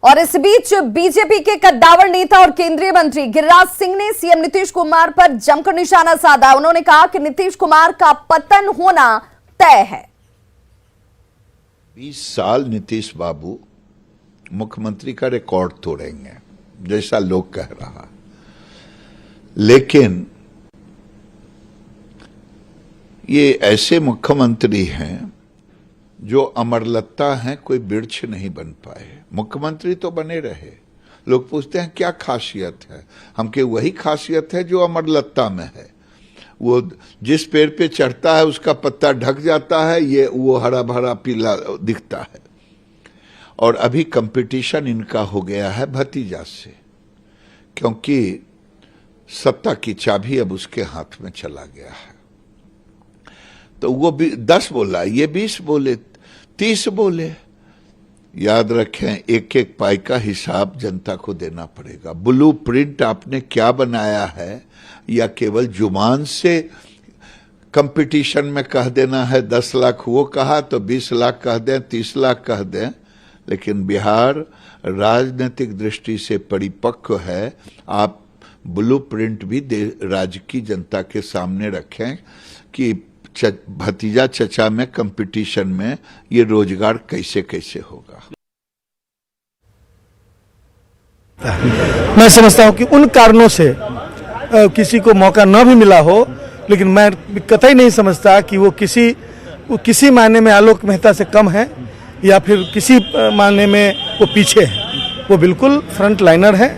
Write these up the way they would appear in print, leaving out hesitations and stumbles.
और इस बीच बीजेपी के कद्दावर नेता और केंद्रीय मंत्री गिरिराज सिंह ने सीएम नीतीश कुमार पर जमकर निशाना साधा। उन्होंने कहा कि नीतीश कुमार का पतन होना तय है। 20 साल नीतीश बाबू मुख्यमंत्री का रिकॉर्ड तोड़ेंगे जैसा लोग कह रहा, लेकिन ये ऐसे मुख्यमंत्री हैं जो अमरलता हैं, कोई वृक्ष नहीं बन पाए। मुख्यमंत्री तो बने रहे, लोग पूछते हैं क्या खासियत है, हमके वही खासियत है जो अमरलता में है। वो जिस पेड़ पे चढ़ता है उसका पत्ता ढक जाता है, ये वो हरा भरा पीला दिखता है। और अभी कंपटीशन इनका हो गया है भतीजा से, क्योंकि सत्ता की चाबी अब उसके हाथ में चला गया है। तो वो 10 बोला, ये 20 बोले, 30 बोले। याद रखें, एक एक पाई का हिसाब जनता को देना पड़ेगा। ब्लू प्रिंट आपने क्या बनाया है, या केवल जुबान से कंपटीशन में कह देना है 10 लाख वो कहा तो 20 लाख कह दें, 30 लाख कह दें। लेकिन बिहार राजनीतिक दृष्टि से परिपक्व है। आप ब्लू प्रिंट भी राज्य की जनता के सामने रखें कि भतीजा चचा में कंपटीशन में ये रोजगार कैसे कैसे होगा। मैं समझता हूं कि उन कारणों से किसी को मौका न भी मिला हो, लेकिन मैं कतई नहीं समझता कि वो किसी मायने में आलोक मेहता से कम है या फिर किसी मायने में वो पीछे है। वो बिल्कुल फ्रंट लाइनर है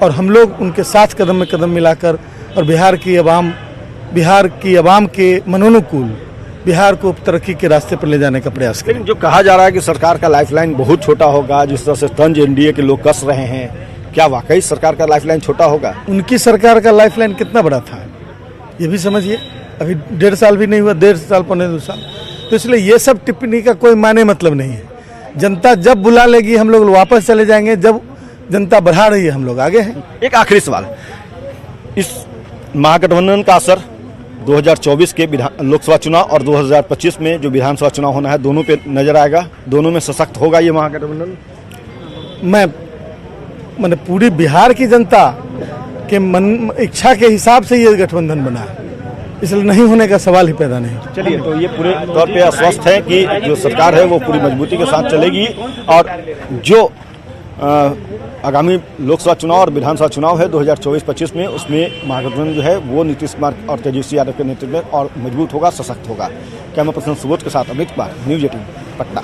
और हम लोग उनके साथ कदम में कदम मिलाकर और बिहार की आवाम के मनोनुकूल बिहार को तरक्की के रास्ते पर ले जाने का प्रयास करें। लेकिन जो कहा जा रहा है कि सरकार का लाइफलाइन बहुत छोटा होगा, जिस तरह से तंज एनडीए के लोग कस रहे हैं, क्या वाकई सरकार का लाइफलाइन छोटा होगा? उनकी सरकार का लाइफलाइन कितना बड़ा था ये भी समझिए। अभी 1.5 साल भी नहीं हुआ, 1.5 साल 1.25 साल। तो इसलिए ये सब टिप्पणी का कोई माने मतलब नहीं है। जनता जब बुला लेगी हम लोग वापस चले जाएंगे, जब जनता बढ़ा रही है हम लोग आगे हैं। एक आखिरी सवाल, इस महागठबंधन का असर 2024 के लोकसभा चुनाव और 2025 में जो विधानसभा चुनाव होना है, दोनों पे नजर आएगा? दोनों में सशक्त होगा ये महागठबंधन? मैंने पूरी बिहार की जनता के मन इच्छा के हिसाब से ये गठबंधन बना है, इसलिए नहीं होने का सवाल ही पैदा नहीं। चलिए, तो ये पूरे तौर पे आश्वस्त है कि जो सरकार है वो पूरी मजबूती के साथ चलेगी और जो आगामी लोकसभा चुनाव और विधानसभा चुनाव है 2024-25 में, उसमें महागठबंधन जो है वो नीतीश कुमार और तेजस्वी यादव के नेतृत्व में और मजबूत होगा, सशक्त होगा। कैमरा पर्सन सुबोध के साथ अमित कुमार, न्यूज 18 पटना।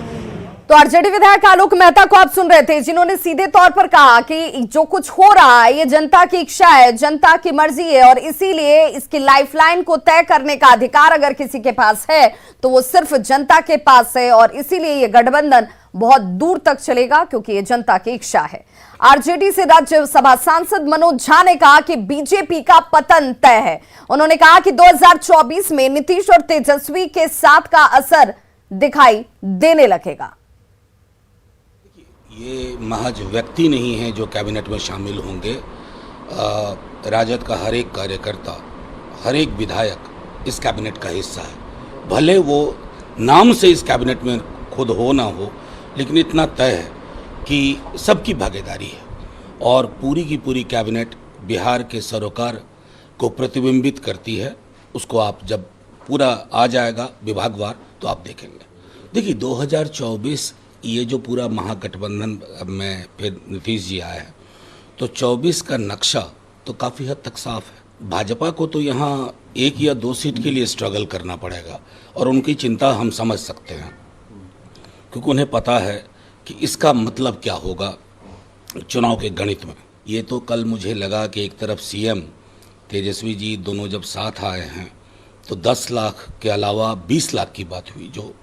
तो आरजेडी विधायक आलोक मेहता को आप सुन रहे थे, जिन्होंने सीधे तौर पर कहा कि जो कुछ हो रहा है ये जनता की इच्छा है, जनता की मर्जी है और इसीलिए इसकी लाइफलाइन को तय करने का अधिकार अगर किसी के पास है तो वो सिर्फ जनता के पास है और इसीलिए ये गठबंधन बहुत दूर तक चलेगा क्योंकि ये जनता की इच्छा है। आरजेडी से राज्यसभा सांसद मनोज झा ने कहा कि बीजेपी का पतन तय है। उन्होंने कहा कि 2024 में नीतीश और तेजस्वी के साथ का असर दिखाई देने लगेगा। ये महज व्यक्ति नहीं है जो कैबिनेट में शामिल होंगे। राजद का हर एक कार्यकर्ता, हर एक विधायक इस कैबिनेट का हिस्सा है। भले वो नाम से इस कैबिनेट में खुद हो ना हो, लेकिन इतना तय है कि सबकी भागीदारी है और पूरी की पूरी कैबिनेट बिहार के सरोकार को प्रतिबिंबित करती है। उसको आप जब पूरा आ जाएगा विभागवार तो आप देखेंगे। देखिए 2024 ये जो पूरा महागठबंधन में फिर नीतीश जी आए हैं तो 24 का नक्शा तो काफ़ी हद तक साफ है। भाजपा को तो यहाँ 1 या 2 सीट के लिए स्ट्रगल करना पड़ेगा और उनकी चिंता हम समझ सकते हैं, क्योंकि उन्हें पता है कि इसका मतलब क्या होगा चुनाव के गणित में। ये तो कल मुझे लगा कि एक तरफ सीएम तेजस्वी जी दोनों जब साथ आए हैं तो 10 लाख के अलावा 20 लाख की बात हुई, जो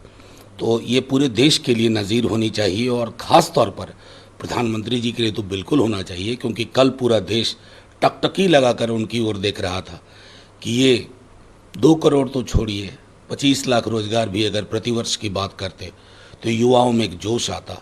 तो ये पूरे देश के लिए नज़ीर होनी चाहिए और ख़ास तौर पर प्रधानमंत्री जी के लिए तो बिल्कुल होना चाहिए, क्योंकि कल पूरा देश टकटकी लगाकर उनकी ओर देख रहा था कि ये 2 करोड़ तो छोड़िए 25 लाख रोजगार भी अगर प्रतिवर्ष की बात करते तो युवाओं में एक जोश आता।